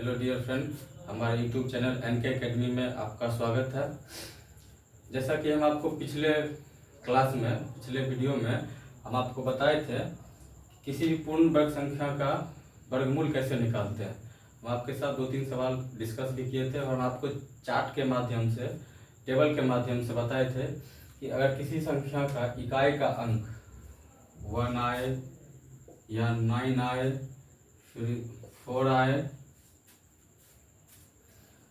Hello dear friend, हमारे YouTube channel N K academy में आपका स्वागत है। जैसा कि हम आपको पिछले वीडियो में हम आपको बताए थे किसी भी पूर्ण वर्ग संख्या का वर्गमूल कैसे निकालते हैं। हम आपके साथ 2-3 सवाल डिस्कस भी किए थे और हम आपको चार्ट के माध्यम से, टेबल के माध्यम से बताए थे कि अगर किसी संख्या का इकाई का अंक 1 आए या 9 आए, फिर 4 आए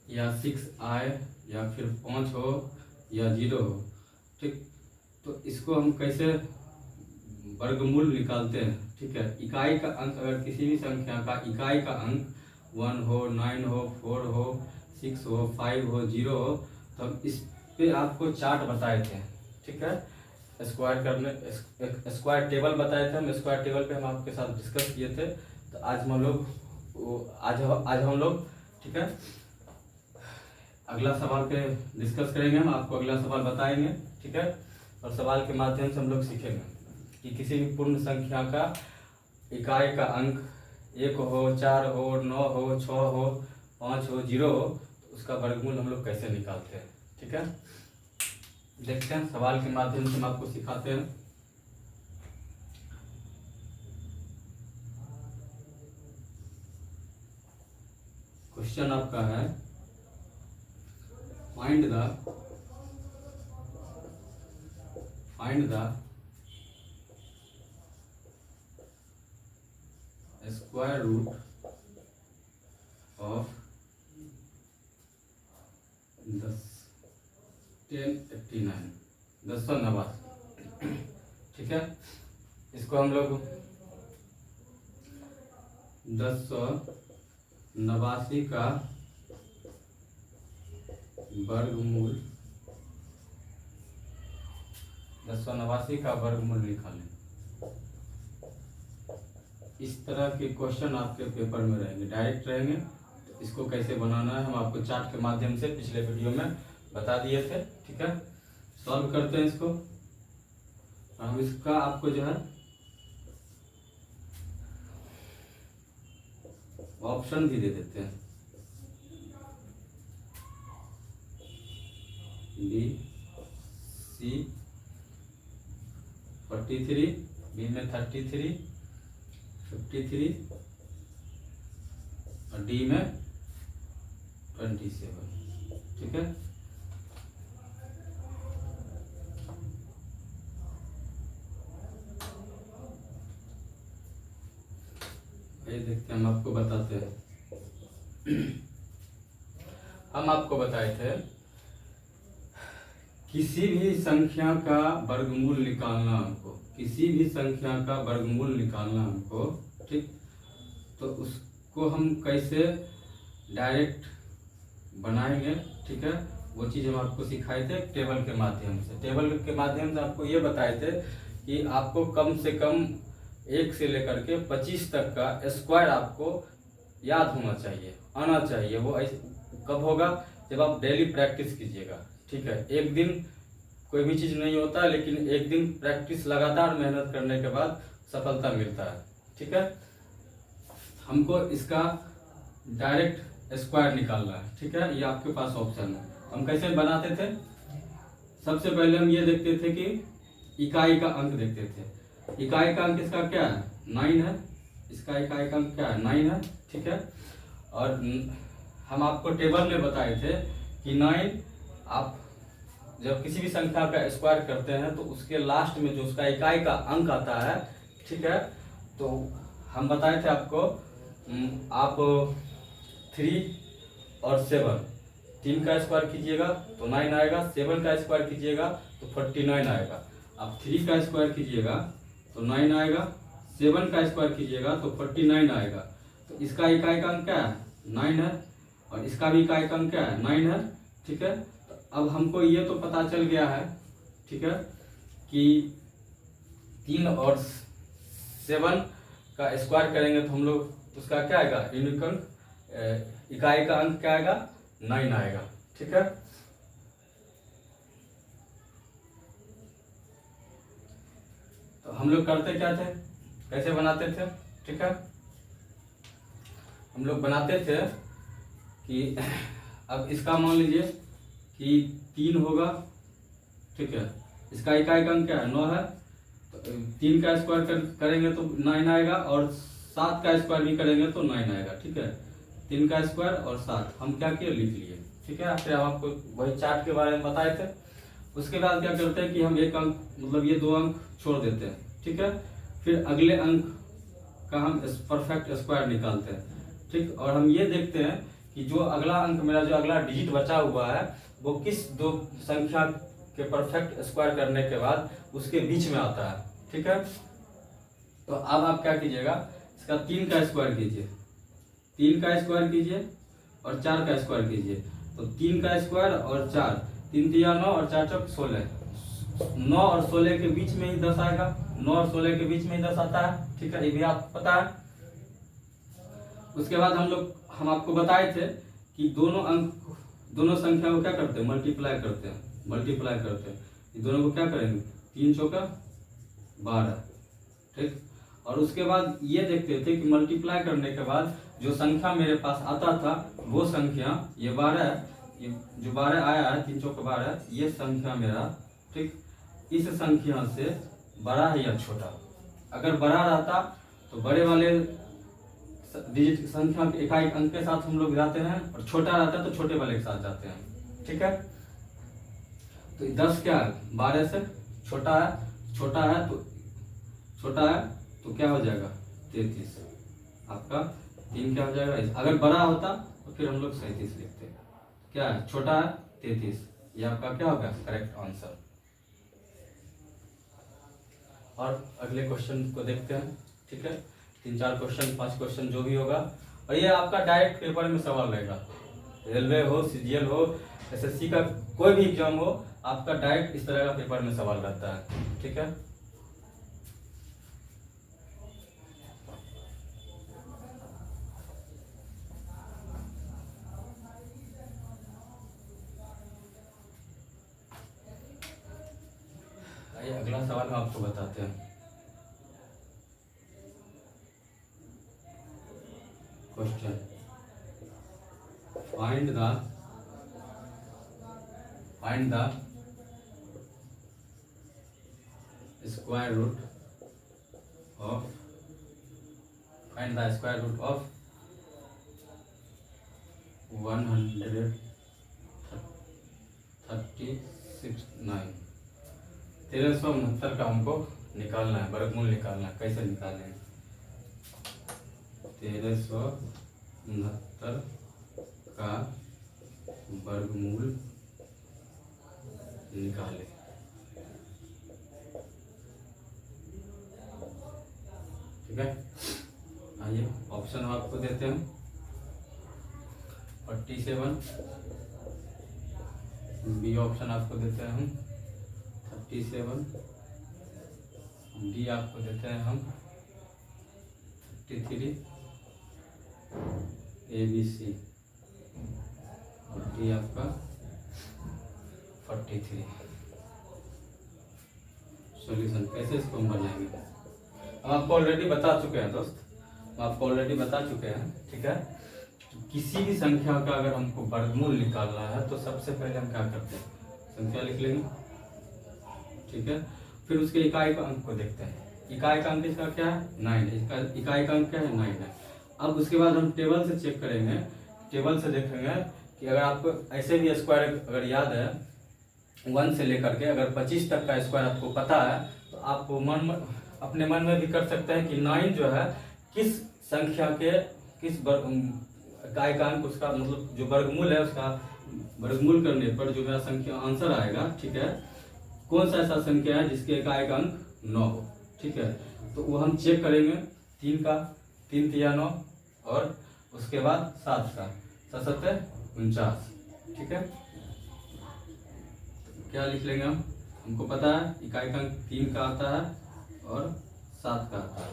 या 6 आए या फिर 5 हो या 0 हो, ठीक। तो इसको हम कैसे वर्गमूल निकालते हैं, ठीक है। इकाई का अंक, अगर किसी भी संख्या का इकाई का अंक 1 हो, 9 हो, 4 हो, 6 हो, 5 हो, 0 हो, तो हम इस पे आपको चार्ट बताए थे, ठीक है। स्क्वायर टेबल बताए थे हम। स्क्वायर टेबल पे हम आपके साथ डिस्कस किए थे। तो आज हम लोग ठीक है, अगला सवाल पे डिस्कस करेंगे। हम आपको अगला सवाल बताएंगे, ठीक है। और सवाल के माध्यम से हम लोग सीखेंगे कि किसी भी पूर्ण संख्या का इकाई का अंक 1 हो, 4 हो, 9 हो, 6 हो, 5 हो, 0 हो, तो उसका वर्गमूल हम लोग कैसे निकालते हैं, ठीक है। देखते हैं, सवाल के माध्यम से हम आपको सिखाते हैं। क्वेश्चन आपका है, find the square root of 1089, ठीक है। इसको हम लोग 1089 का वर्गमूल, 1089 का वर्गमूल निकालें। इस तरह के क्वेश्चन आपके पेपर में रहेंगे, डायरेक्ट रहेंगे। तो इसको कैसे बनाना है हम आपको चार्ट के माध्यम से पिछले वीडियो में बता दिए थे, ठीक है। सॉल्व करते हैं इसको। हम इसका आपको जो है ऑप्शन भी दे देते हैं, बी सी 43, बी में 33, 53 और डी में 27, ठीक है। ये देखते हैं, हम आपको बताते हैं। हम आपको बताए थे किसी भी संख्या का वर्गमूल निकालना हमको, किसी भी संख्या का वर्गमूल निकालना हमको, ठीक। तो उसको हम कैसे डायरेक्ट बनाएंगे, ठीक है। वो चीज़ हम आपको सिखाए थे टेबल के माध्यम से। टेबल के माध्यम से आपको ये बताए थे कि आपको कम से कम 1 से लेकर के 25 तक का स्क्वायर आपको याद होना चाहिए, आना चाहिए। वो कब होगा? जब आप डेली प्रैक्टिस कीजिएगा, ठीक है। एक दिन कोई भी चीज़ नहीं होता, लेकिन एक दिन प्रैक्टिस, लगातार मेहनत करने के बाद सफलता मिलता है, ठीक है। हमको इसका डायरेक्ट स्क्वायर निकालना है, ठीक है। ये आपके पास ऑप्शन है। हम कैसे बनाते थे? सबसे पहले हम ये देखते थे कि इकाई का अंक देखते थे। इकाई का अंक इसका क्या है? 9 है। इसका इकाई का अंक क्या है? 9 है, ठीक है। और हम आपको टेबल में बताए थे कि 9 आप जब किसी भी संख्या का स्क्वायर करते हैं तो उसके लास्ट में जो उसका इकाई का अंक आता है, ठीक है। तो हम बताए थे आपको, आप 3 और 7, 3 का स्क्वायर कीजिएगा तो 9 आएगा, 7 का स्क्वायर कीजिएगा तो 49 आएगा। आप 3 का स्क्वायर कीजिएगा तो 9 आएगा, 7 का स्क्वायर कीजिएगा तो 49 आएगा। तो इसका इकाई का अंक क्या है? 9 है, और इसका भी इकाई का अंक क्या है? 9 है, ठीक है। तो अब हमको ये तो पता चल गया है, ठीक है, कि 3 और 7 का स्क्वायर करेंगे तो हम लोग उसका क्या आएगा? यूनिक अंक, इकाई का अंक क्या आएगा? 9 आएगा, ठीक है। तो हम लोग करते क्या थे, कैसे बनाते थे, ठीक है। हम लोग बनाते थे कि अब इसका मान लीजिए कि 3 होगा, ठीक है, इसका इकाई अंक क्या है 9 है, तो 3 का स्क्वायर करेंगे तो 9 आएगा, और 7 का स्क्वायर भी करेंगे तो 9 आएगा, ठीक है। 3 का स्क्वायर और 7 हम क्या किए, लिख लिए, ठीक है। फिर हम आपको वही चार्ट के बारे में बताए थे। उसके बाद क्या करते हैं कि हम एक अंक मतलब ये 2 अंक छोड़ देते हैं, ठीक है। फिर अगले अंक का हम परफेक्ट स्क्वायर निकालते हैं, ठीक। और हम ये देखते हैं कि जो अगला अंक मेरा जो अगला डिजिट बचा हुआ है वो किस दो संख्या के परफेक्ट स्क्वायर करने के बाद उसके बीच में आता है, ठीक है। तो अब आप क्या कीजिएगा, इसका 3 का स्क्वायर कीजिए, 3 का स्क्वायर कीजिए और 4 का स्क्वायर कीजिए। तो 3 का स्क्वायर और 4, 3 तिया 9 और 4 चौक 16, 9 और 16 के बीच में ही 10 आएगा, 9 और 16 के बीच में ही 10 आता है, ठीक है, ये भी आपको पता है। उसके बाद हम आपको बताए थे कि दोनों संख्या को क्या करते हैं, मल्टीप्लाई करते हैं। ये दोनों को क्या करेंगे, 3 चौका 12, ठीक। और उसके बाद ये देखते थे कि मल्टीप्लाई करने के बाद जो संख्या मेरे पास आता था वो संख्या ये 12 है, ये जो 12 आया है 3 चौका 12, ये संख्या मेरा, ठीक, इस संख्या से बड़ा है या छोटा। अगर बड़ा रहता तो बड़े वाले डिजिट संख्या के इकाई अंक के साथ हम लोग जाते हैं, और छोटा रहता तो छोटे वाले के साथ जाते हैं, ठीक है। तो 10 क्या है, 12 से छोटा है तो क्या हो जाएगा 33, आपका 3 क्या हो जाएगा। अगर बड़ा होता तो फिर हम लोग 37 लिखते, क्या है, छोटा है 33, ये आपका क्या होगा करेक्ट आंसर। और अगले क्वेश्चन को देखते हैं, ठीक है। 3-4 क्वेश्चन 5 क्वेश्चन जो भी होगा, और ये आपका डायरेक्ट पेपर में सवाल रहेगा, रेलवे हो, सीजीएल हो, एसएससी का कोई भी एग्जाम हो, आपका डायरेक्ट इस तरह का पेपर में सवाल रहता है, ठीक है। आइए अगला सवाल हम आपको बताते हैं। Question, find the square root of 1369 का हमको निकालना है, वर्गमूल निकालना है। कैसे निकालें, 1369 का वर्गमूल निकालें। ठीक है, आइए ऑप्शन आपको देते हैं। 47, बी ऑप्शन आपको देते हैं हम 37, डी आपको देते हैं हम 33, ए बी सी, और डी आपका 43। सॉल्यूशन कैसे इसको हम बनाएंगे, हम आपको ऑलरेडी बता चुके हैं दोस्त, ठीक है। किसी भी संख्या का अगर हमको वर्गमूल निकालना है तो सबसे पहले हम क्या करते हैं, संख्या लिख लेंगे, ठीक है। फिर उसके इकाई का अंक को देखते हैं। इकाई का अंक इसका क्या है 9, इसका इकाई का अंक क्या है 9 है। अब उसके बाद हम टेबल से चेक करेंगे, टेबल से देखेंगे कि अगर आपको ऐसे भी स्क्वायर अगर याद है 1 से लेकर के अगर 25 तक का स्क्वायर आपको पता है तो आप अपने मन में भी कर सकते हैं कि 9 जो है किस संख्या के किस इकाई का अंक, उसका मतलब जो वर्गमूल है उसका वर्गमूल करने पर जो मेरा संख्या आंसर आएगा, ठीक है, कौन सा ऐसा संख्या है जिसके इकाई का अंक 9 हो, ठीक है। तो वो हम चेक करेंगे 3 तिया 9 और उसके बाद 7 का 7 7 49, ठीक है। क्या लिख लेंगे हमको पता है इकाई का अंक 3 का आता है और 7 का आता है,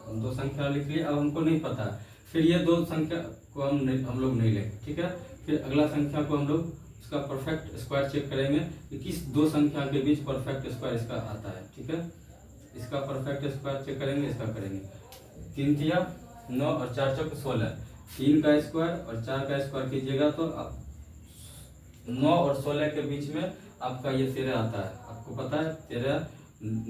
हम 2 संख्या लिख लिए। अब हमको नहीं पता है, फिर ये 2 संख्या को हम लोग नहीं लेंगे, ठीक है। फिर अगला संख्या को हम लोग इसका परफेक्ट स्क्वायर चेक करेंगे कि किस 2 संख्या के बीच परफेक्ट स्क्वायर इसका आता है, ठीक है। इसका परफेक्ट स्क्वायर चेक करेंगे, इसका करेंगे 3 तिया 9 और 4 चौक 16, 3 का स्क्वायर और 4 का स्क्वायर कीजिएगा तो 9 और 16 के बीच में आपका ये 13 आता है। आपको पता है 13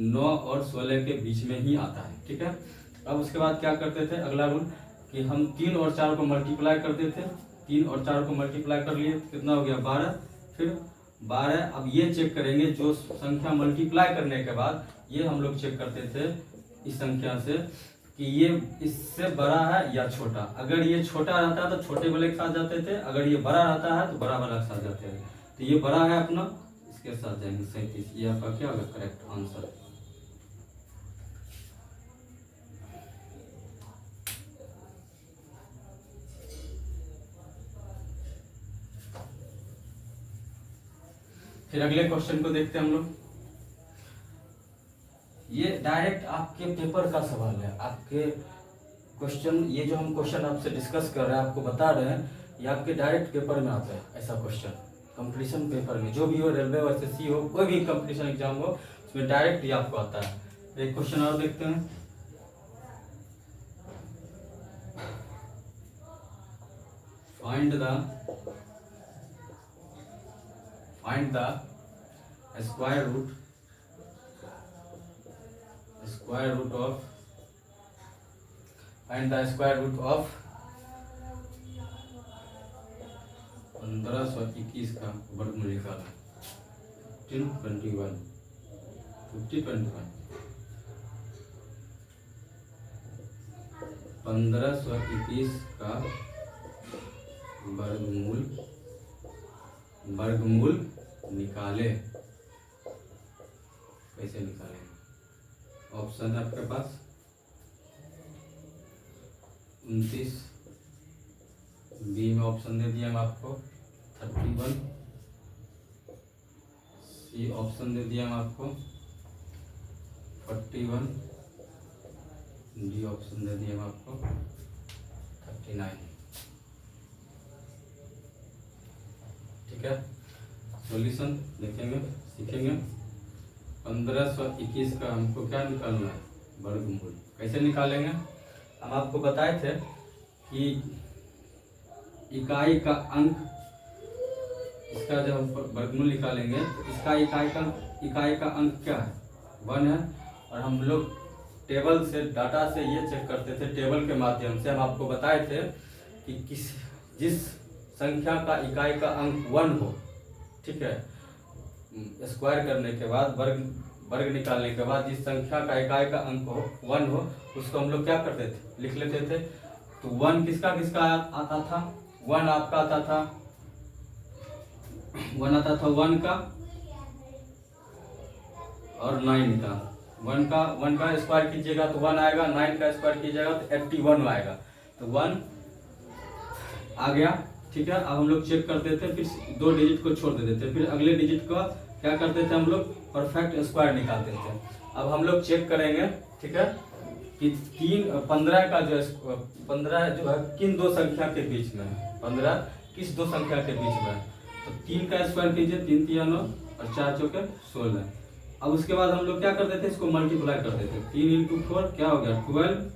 9 और 16 के बीच में ही आता है, ठीक है। अब उसके बाद क्या करते थे, अगला रूल कि हम 3 और 4 को मल्टीप्लाई करते थे। 3 और 4 को मल्टीप्लाई कर लिए तो कितना हो गया 12। फिर 12, अब ये चेक करेंगे जो संख्या मल्टीप्लाई करने के बाद ये हम लोग चेक करते थे इस संख्या से कि ये इससे बड़ा है या छोटा। अगर ये छोटा रहता है तो छोटे वाले के साथ जाते थे, अगर ये बड़ा रहता है तो बड़ा वाला के साथ जाते थे। तो ये बड़ा है अपना, इसके साथ जाएंगे 37। ये आपका क्या होगा करेक्ट आंसर। फिर अगले क्वेश्चन को देखते हैं हम लोग। ये डायरेक्ट आपके पेपर का सवाल है। आपके क्वेश्चन, ये जो हम क्वेश्चन आपसे डिस्कस कर रहे हैं, आपको बता रहे हैं, ये आपके डायरेक्ट पेपर में आता है। ऐसा क्वेश्चन कंपटीशन पेपर में जो भी हो, रेलवे हो, एसएससी हो, कोई भी कंपटीशन एग्जाम हो, उसमें डायरेक्ट ये आपको आता है। एक क्वेश्चन और देखते हैं। Find the square root of find the square root of 1521 का वर्गमूल निकालना। 1521 1521 का वर्गमूल निकाले। कैसे निकालेंगे? ऑप्शन है आपके पास 29, बी में ऑप्शन दे दिया हम आपको 31, सी ऑप्शन दे दिया हम आपको 41, डी ऑप्शन दे दिया हम आपको 39। ठीक है, सॉल्यूशन देखेंगे, सीखेंगे। 1521 का हमको क्या निकालना है, वर्गमूल। कैसे निकालेंगे? हम आपको बताए थे कि इकाई का अंक, इसका जब हम वर्गमूल निकालेंगे तो इसका इकाई का अंक क्या है, 1 है। और हम लोग टेबल से, डाटा से ये चेक करते थे, टेबल के माध्यम से हम आपको बताए थे कि जिस संख्या का इकाई का अंक 1 हो, ठीक है, स्क्वायर करने के बाद वर्ग निकालने के बाद जिस संख्या का इकाई का अंक हो 1 हो, उसको हम लोग क्या करते थे, लिख लेते थे। तो 1 किसका आता था, 1 आपका आता था 1 का और 9 का। 1 का स्क्वायर कीजिएगा तो 1 आएगा, 9 का स्क्वायर कीजिएगा तो 81 आएगा। तो 1 आ गया, ठीक है। अब हम लोग चेक करते थे, फिर 2 डिजिट को छोड़ देते थे, फिर अगले डिजिट का क्या करते थे, हम लोग परफेक्ट स्क्वायर निकालते थे। अब हम लोग चेक करेंगे, ठीक है, कि 15 का जो 15 जो है किन 2 संख्या के बीच में है, 15 किस 2 संख्या के बीच में है। तो 3 का स्क्वायर कीजिए, 3 3 9 और 4 चौके 16। अब उसके बाद हम लोग क्या करते थे, इसको मल्टीप्लाई करते थे। 3 × 4 क्या हो गया 12।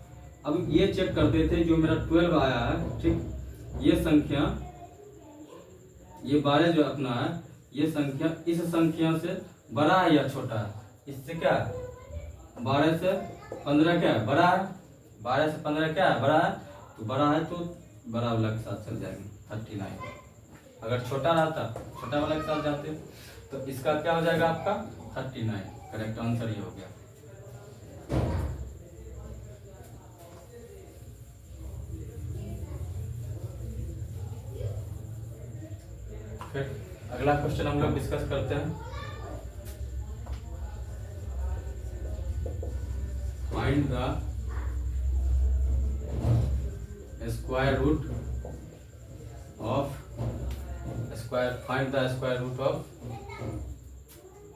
अब ये चेक करते थे, जो मेरा 12 आया है, ठीक, ये संख्या, ये 12 जो अपना है, ये संख्या इस संख्या से बड़ा है या छोटा है। इससे क्या है, 12 से 15 क्या है, बड़ा है। 12 से 15 क्या है, बड़ा है। तो बड़ा है तो बड़ा वाला के साथ चल जाएंगे 39। अगर छोटा रहता, छोटा वाला के साथ जाते, तो इसका क्या हो जाएगा आपका 39। करेक्ट आंसर ये हो गया। फिर अगला क्वेश्चन हम लोग डिस्कस करते हैं। Find the square root of find the square root of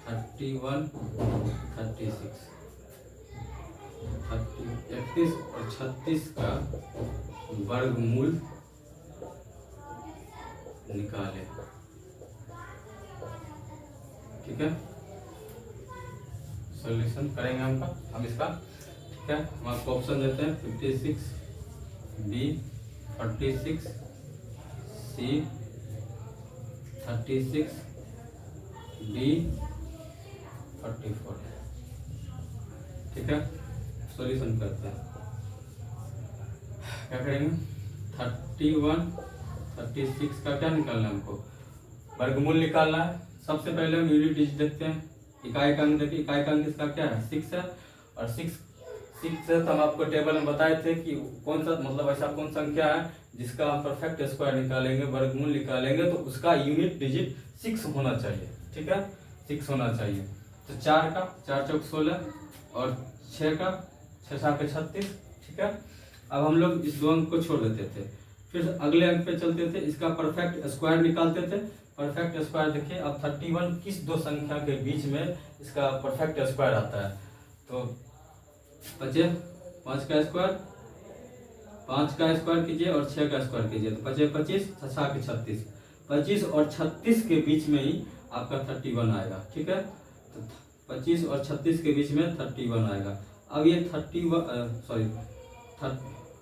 31, 36, 31 और 36 का वर्गमूल निकाले। ठीक है, सॉल्यूशन करेंगे हम इसका। ठीक है, हम आपको ऑप्शन देते हैं 56, बी 46 C 36 D 44। ठीक है, सॉल्यूशन करते हैं। क्या करेंगे, 31 36 का क्या निकालना है हमको, वर्गमूल निकालना है। सबसे पहले हम यूनिट डिजिट देखते हैं। इकाई का अंक देखिए, इकाई का अंक इसका क्या है 6 है, और 6 है तो हम आपको टेबल में बताए थे कि कौन सा मतलब ऐसा कौन संख्या है जिसका हम परफेक्ट स्क्वायर निकालेंगे, वर्गमूल निकालेंगे तो उसका यूनिट डिजिट 6 होना चाहिए। ठीक है, 6 होना चाहिए। तो 4 का 4 चौक 16 और 6 का 6 7 36। ठीक है, अब हम लोग इस दो अंक को छोड़ देते थे, फिर अगले अंक पे चलते थे, इसका परफेक्ट स्क्वायर निकालते थे। परफेक्ट स्क्वायर देखिए, अब 31 किस दो संख्या के बीच में इसका परफेक्ट स्क्वायर आता है, तो बचे 5 का स्क्वायर, 5 का स्क्वायर कीजिए और 6 का स्क्वायर कीजिए, तो बचे 25, 6 के 36, 25 और 36 के बीच में ही आपका 31 आएगा। ठीक है, तो 25 और 36 के बीच में 31 आएगा। अब ये 31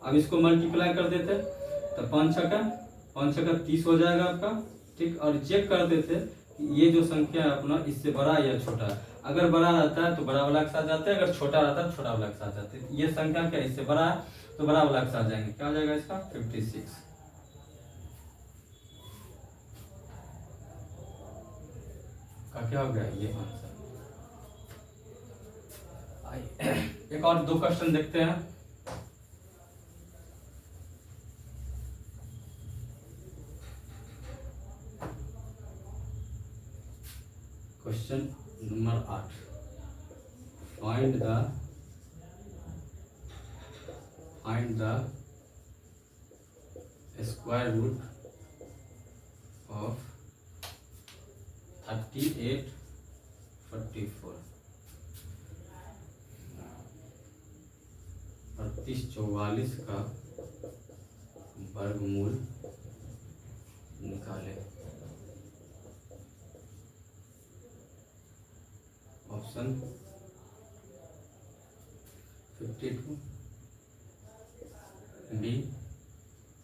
अब इसको मल्टीप्लाई कर देते, तो 5 का 30 हो जाएगा आपका। ठीक, और चेक कर देते कि ये जो संख्या है अपना इससे बड़ा या छोटा है। अगर बड़ा रहता है तो बड़ा वाला के साथ जाते हैं, अगर छोटा रहता है तो छोटा वाला के साथ जाते हैं। ये संख्या क्या इससे बड़ा है तो बड़ा वाला के साथ जाएंगे। क्या हो जाएगा इसका 56 का क्या हो गया ये आंसर। एक और 2 क्वेश्चन देखते हैं। Question number 8, find the square root of 38 44। 38 44 का वर्गमूल निकाले। Option 52 B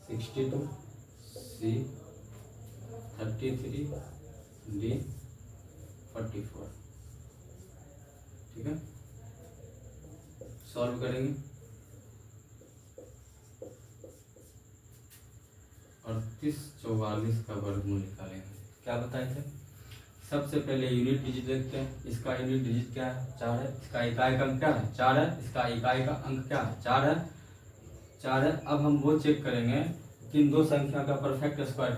62 C 33 D 44। ठीक है, सॉल्व करेंगे। 38 44 का वर्गमूल निकालेंगे। क्या बताए थे, सबसे पहले यूनिट डिजिट देखते हैं। इसका यूनिट डिजिट क्या है 4 है, इसका इकाई का अंक क्या है 4 है, इसका इकाई का अंक क्या है 4 है, 4 है। अब हम वो चेक करेंगे कि इन दो संख्या का परफेक्ट स्क्वायर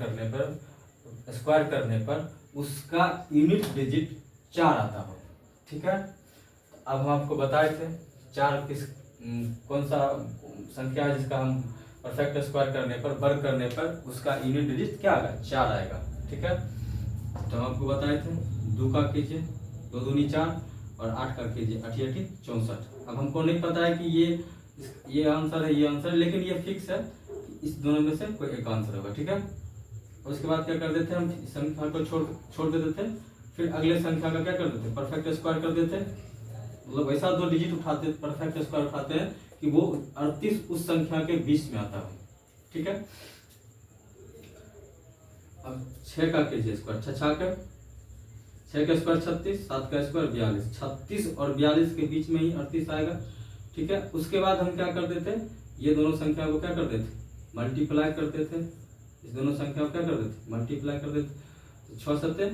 करने पर उसका यूनिट डिजिट 4 आता हो। ठीक है, अब हम आपको बताए थे 4 कौन सा संख्या है जिसका हम परफेक्ट स्क्वायर करने पर वर्ग करने पर उसका यूनिट डिजिट क्या आएगा 4 आएगा। ठीक है, तो हम आपको बताए थे 2 का कीजिए 2 दूनी 4 और 8 का कीजिए 8 8 64। अब हमको नहीं पता है कि ये आंसर है, ये आंसर है, लेकिन ये फिक्स है इस दोनों में से कोई एक आंसर होगा। ठीक है, उसके बाद क्या कर देते हैं हम संख्या को छोड़ देते थे, फिर अगले संख्या का क्या कर देते परफेक्ट स्क्वायर कर देते, मतलब वैसा 2 डिजिट उठाते परफेक्ट स्क्वायर उठाते हैं कि वो 38 उस संख्या के बीच में आता है। ठीक है, अब 6 का कीजिए स्क्वायर 6 का स्क्वायर 36, 7 का स्क्वायर 42, 36 और 42 के बीच में ही 38 आएगा। ठीक है, उसके बाद हम क्या कर देते ये दोनों संख्या को क्या कर देते मल्टीप्लाई कर देते, इस दोनों संख्या को क्या कर देते मल्टीप्लाई कर देते, तो 6 7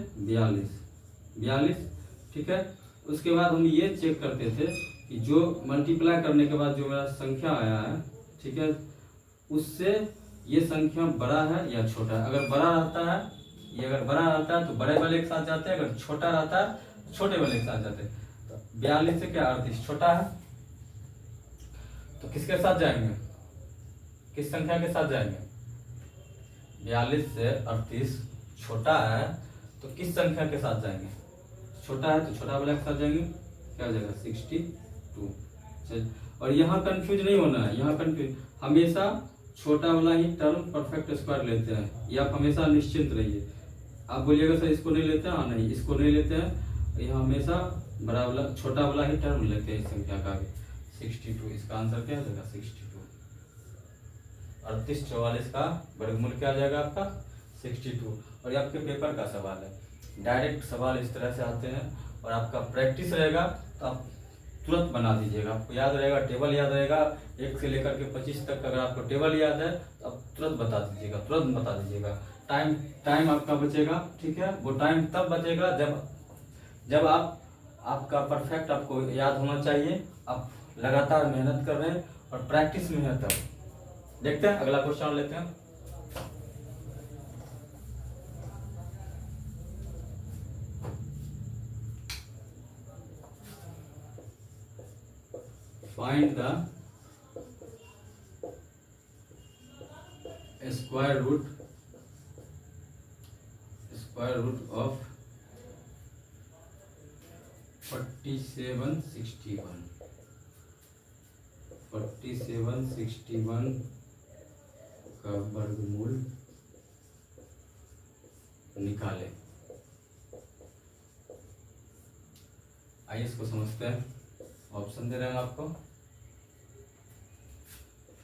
42। ठीक है, उसके बाद हम ये चेक करते थे कि जो मल्टीप्लाई करने के बाद जो मेरा संख्या आया है, ठीक है, उससे ये संख्या बड़ा है या छोटा है। अगर बड़ा रहता है, ये अगर बड़ा रहता है तो बड़े वाले के साथ जाते हैं, अगर छोटा रहता है तो छोटे वाले के साथ जाते हैं। तो 42 से क्या 38 छोटा है, तो किसके साथ जाएंगे, किस संख्या के साथ जाएंगे 42 से 38 छोटा है तो किस संख्या के साथ जाएंगे, छोटा है तो छोटा वाले के साथ जाएंगे, क्या हो जाएगा 62। और यहाँ कंफ्यूज नहीं होना है, यहाँ कंफ्यूज हमेशा छोटा वाला ही टर्म परफेक्ट स्क्वायर लेते हैं, ये आप हमेशा निश्चिंत रहिए। आप बोलिएगा सर इसको नहीं लेते हैं, हाँ नहीं इसको नहीं लेते हैं, यह हमेशा बड़ा वाला छोटा वाला ही टर्म लेते हैं इस संख्या का भी 62। इसका आंसर क्या हो जाएगा 62। 3844 का वर्गमूल क्या आ जाएगा आपका 62। और ये आपके पेपर का सवाल है, डायरेक्ट सवाल इस तरह से आते हैं। और आपका प्रैक्टिस रहेगा तो आप तुरंत बना दीजिएगा, आपको याद रहेगा, टेबल याद रहेगा 1 से लेकर के 25 तक। अगर आपको टेबल याद है तो आप तुरंत बता दीजिएगा, तुरंत बता दीजिएगा। टाइम आपका बचेगा, ठीक है। वो टाइम तब बचेगा जब आपका परफेक्ट आपको याद होना चाहिए, आप लगातार मेहनत कर रहे हैं और प्रैक्टिस में है तब। देखते हैं अगला क्वेश्चन लेते हैं। Find the square root of 4761 का वर्गमूल निकालें। आइए इसको समझते हैं। ऑप्शन दे रहे हैं आपको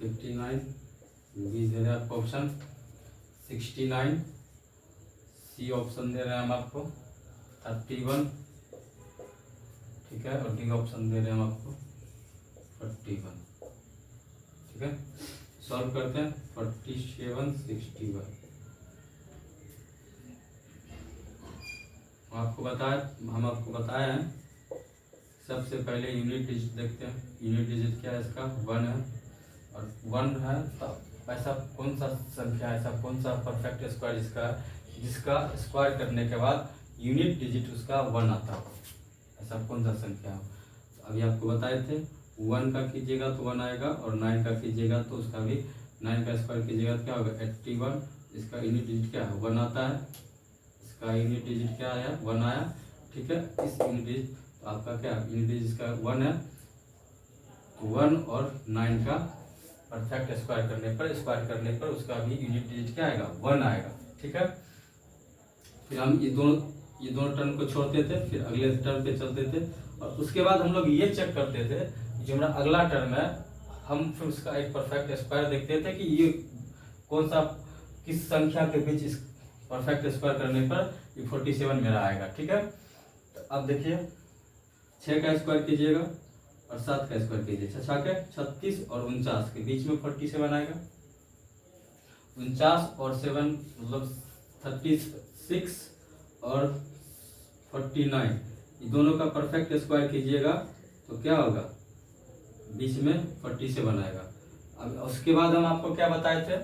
59, बी दे रहे हैं आपको ऑप्शन 69, सी ऑप्शन दे रहे हैं हम आपको 31, ठीक है, और डी ऑप्शन दे रहे हैं हम आपको 41, ठीक है। सॉल्व करते हैं 47 61। हम आपको बताए हैं, सबसे पहले यूनिट डिजिट देखते हैं। यूनिट डिजिट क्या है इसका 1 है, और 1 है तो ऐसा कौन सा संख्या है, ऐसा कौन सा परफेक्ट स्क्वायर जिसका स्क्वायर करने के बाद यूनिट डिजिट उसका 1 आता हो, ऐसा कौन सा संख्या हो। तो अभी आपको बताए थे 1 का कीजिएगा तो 1 आएगा, और 9 का कीजिएगा तो उसका भी 9 का स्क्वायर कीजिएगा तो क्या होगा 81। इसका यूनिट डिजिट क्या है 1 आता है, इसका यूनिट डिजिट क्या आया 1 आया, ठीक है। इस यूनिट डिजिट तो आपका क्या यूनिट डिजिट इसका 1 है, तो 1 और 9 का परफेक्ट स्क्वायर करने पर उसका भी यूनिट डिजिट क्या आएगा 1 आएगा, ठीक है। फिर हम ये दोनों टर्म को छोड़ते थे, फिर अगले टर्म पे चलते थे, और उसके बाद हम लोग ये चेक करते थे कि जो हमारा अगला टर्म है, हम फिर उसका एक परफेक्ट स्क्वायर देखते थे कि ये कौन सा किस संख्या के बीच इस परफेक्ट स्क्वायर करने पर ये 47 मेरा आएगा, ठीक है। तो अब देखिए 6 का स्क्वायर कीजिएगा और 7 का स्क्वायर कीजिए, 6 के 36 और 49 के बीच में 47 आएगा। 49 और 7 मतलब 36 और 49, ये दोनों का परफेक्ट स्क्वायर कीजिएगा तो क्या होगा बीच में 47 आएगा। अब उसके बाद हम आपको क्या बताए थे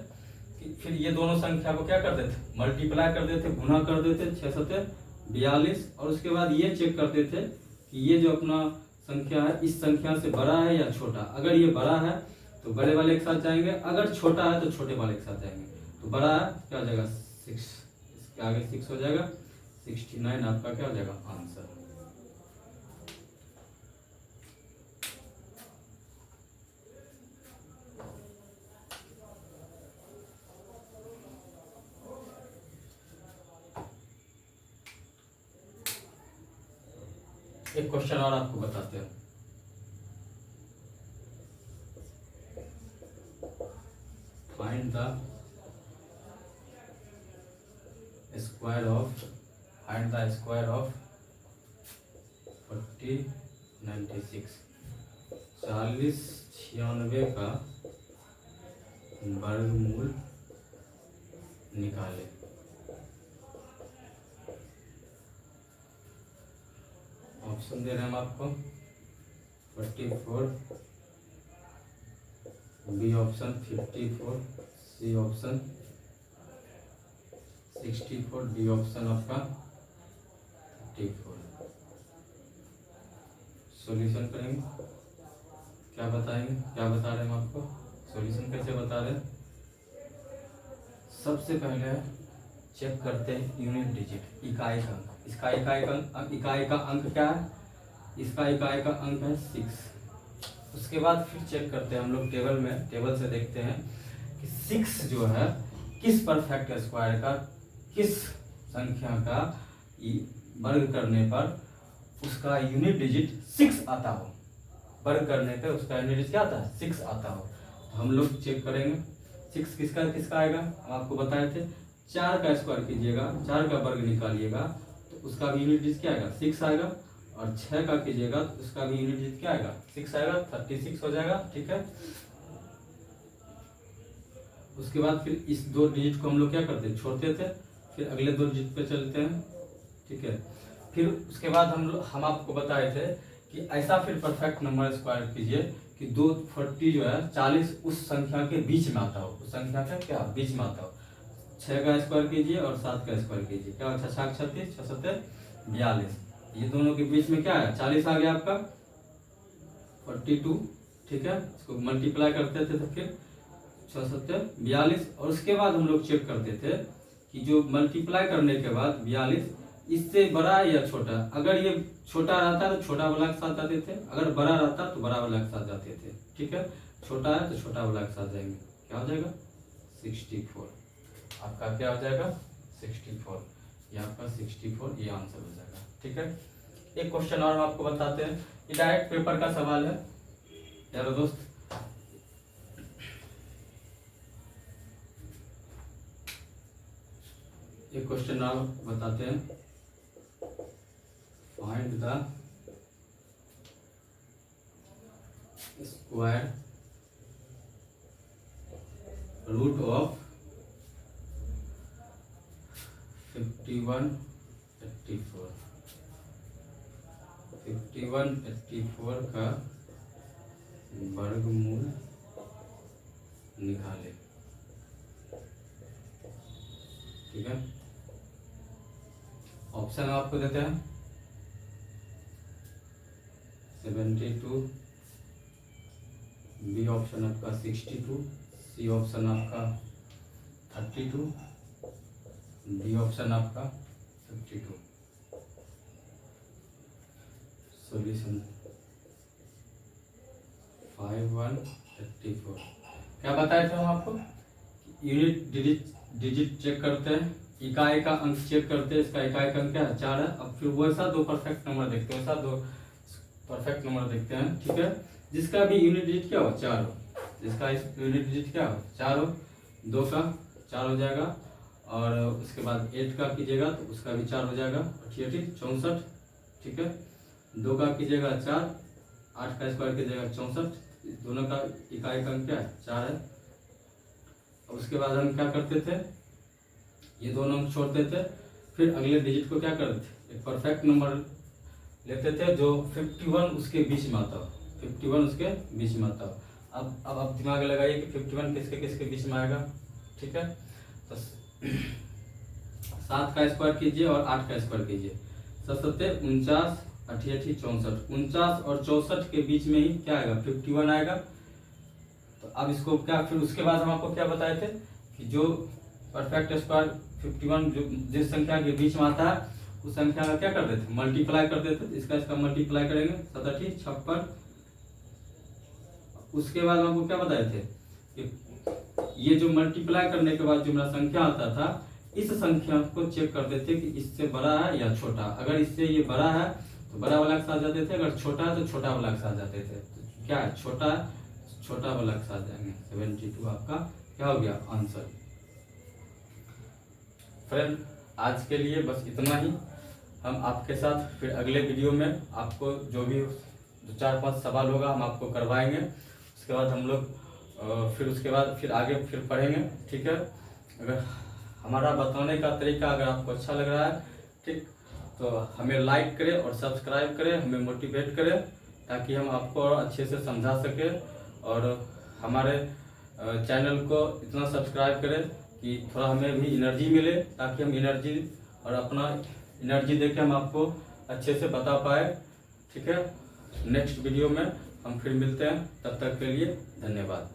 कि फिर ये दोनों संख्या को क्या कर देते, मल्टीप्लाई कर देते, गुना कर देते, 6 7 42, और उसके बाद ये चेक करते थे कि ये जो अपना संख्या है इस संख्या से बड़ा है या छोटा। अगर ये बड़ा है तो बड़े वाले एक साथ जाएंगे, अगर छोटा है तो छोटे वाले एक साथ जाएंगे। तो बड़ा है क्या हो जाएगा 6, इसके आगे 6 हो जाएगा, 69 आपका क्या हो जाएगा आंसर। एक क्वेश्चन और आपको बताते हैं। फाइंड द स्क्वायर ऑफ 4096 4096 का वर्गमूल निकाले। ऑप्शन दे रहे हैं हम आपको 44, B option 54, C option 64, D option आपका 34। सॉल्यूशन करेंगे, क्या बताएंगे, क्या बता रहे हैं हम आपको, सॉल्यूशन कैसे बता रहे हैं। सबसे पहले चेक करते हैं यूनिट डिजिट, इकाई का अंक। इसका इकाई का अंक क्या है, इसका इकाई का अंक है 6। उसके बाद फिर चेक करते हैं हम लोग टेबल से देखते हैं कि 6 जो है किस परफेक्ट स्क्वायर का, किस संख्या का वर्ग करने पर उसका यूनिट डिजिट 6 आता हो। वर्ग करने पे उसका यूनिट डिजिट क्या आता है 6 आता हो। तो हम लोग चेक करेंगे 6 किसका किसका आएगा, हम आपको बताए थे 4 का स्क्वायर कीजिएगा, 4 का वर्ग निकालिएगा तो उसका भी यूनिट डिजिट क्या आएगा 6 आएगा, और 6 का कीजिएगा तो उसका भी यूनिट डिजिट क्या आएगा 6 आएगा, 36 हो जाएगा। ठीक है, उसके बाद फिर इस 2 डिजिट को हम लोग क्या करते छोड़ते थे, फिर अगले 2 डिजिट पे चलते हैं। ठीक है, फिर उसके बाद हम आपको बताए थे कि ऐसा फिर परफेक्ट नंबर स्क्वायर कीजिए कि 240 जो है 40 उस संख्या के बीच में आता हो, उस संख्या के क्या बीच में आता हो। 6 का स्क्वायर कीजिए और 7 का स्क्वायर कीजिए, क्या 6 6 36 6 7 42, ये दोनों के बीच में क्या है 40 आ गया आपका 42। ठीक है, इसको मल्टीप्लाई करते थे तो फिर 6 7 42, और उसके बाद हम लोग चेक करते थे कि जो मल्टीप्लाई करने के बाद 42 इससे बड़ा है या छोटा, अगर ये छोटा रहता तो छोटा वाला के साथ जाते थे, अगर बड़ा रहता तो बड़ा वाला के साथ जाते थे। ठीक है, छोटा है तो छोटा वाला के साथ जाएंगे, क्या हो जाएगा 64, आपका क्या हो जाएगा 64, ये आपका 64 ये आंसर हो जाएगा। ठीक है, एक क्वेश्चन और हम आपको बताते हैं, ये डायरेक्ट पेपर का सवाल है यारो दोस्त। एक क्वेश्चन और बताते हैं, find the square root of 51 84, 51 84 का वर्गमूल निकाले। ठीक है, ऑप्शन आपको देते हैं 72, बी ऑप्शन आपका 62, सी ऑप्शन आपका 32, डी ऑप्शन आपका 52। सॉल्यूशन 5184, क्या बताए थे हम आपको, यूनिट डिजिट चेक करते हैं, इकाई का अंक चेक करते हैं, इसका इकाई का अंक क्या है 4 है। अब फिर वैसा 2 परफेक्ट नंबर देखते हैं, वैसा 2 परफेक्ट नंबर देखते हैं। ठीक है, जिसका भी यूनिट डिजिट क्या हो 4 हो, जिसका यूनिट डिजिट क्या हो 4 हो, 2 का 4 हो जाएगा, और उसके बाद 8 का कीजिएगा तो उसका भी 4 हो जाएगा, ठीक 64। ठीक है, 2 का कीजिएगा 4, 8 का स्क्वायर कीजिएगा 64, दोनों का इकाई का अंक क्या है 4 है। उसके बाद हम क्या करते थे, ये दोनों छोड़ते थे, फिर अगले डिजिट को क्या करते थे, एक परफेक्ट नंबर लेते थे जो 51 उसके बीच में आता हो, 51 उसके बीच में आता हो। अब आप दिमाग लगाइए कि 51 किसके किसके बीच में आएगा। ठीक है, तो 7 का स्क्वायर कीजिए और 8 का स्क्वायर कीजिए, 7 7 49 88 64, 49 और 64 के बीच में ही क्या आएगा 51 आएगा। तो अब इसको क्या, फिर उसके बाद हम आपको क्या बताए थे कि जो परफेक्ट स्क्वायर 51 जो जिस संख्या के बीच में आता है उस संख्या का क्या कर देते मल्टीप्लाई कर देते, इसका मल्टीप्लाई करेंगे 7 56। उसके बाद हमको क्या बताए थे कि ये जो मल्टीप्लाई करने के बाद जो मेरा संख्या आता था, इस संख्या को चेक करते थे कि इससे बड़ा है या छोटा, अगर इससे ये बड़ा है तो बड़ा वाला के साथ जाते थे, अगर छोटा है तो छोटा वाला के साथ जाते थे। तो क्या है छोटा वाला के साथ जाएंगे, 72 आपका क्या हो गया आंसर। फ्रेंड आज के लिए बस इतना ही, हम आपके साथ फिर अगले वीडियो में आपको जो भी 4-5 सवाल होगा हम आपको करवाएंगे, उसके बाद हम लोग फिर आगे पढ़ेंगे। ठीक है, अगर हमारा बताने का तरीका अगर आपको अच्छा लग रहा है ठीक, तो हमें लाइक करें और सब्सक्राइब करें, हमें मोटिवेट करें ताकि हम आपको और अच्छे से समझा सकें, और हमारे चैनल को इतना सब्सक्राइब करें कि थोड़ा हमें भी एनर्जी मिले, ताकि हम एनर्जी और अपना एनर्जी देके हम आपको अच्छे से बता पाए। ठीक है, नेक्स्ट वीडियो में हम फिर मिलते हैं, तब तक के लिए धन्यवाद।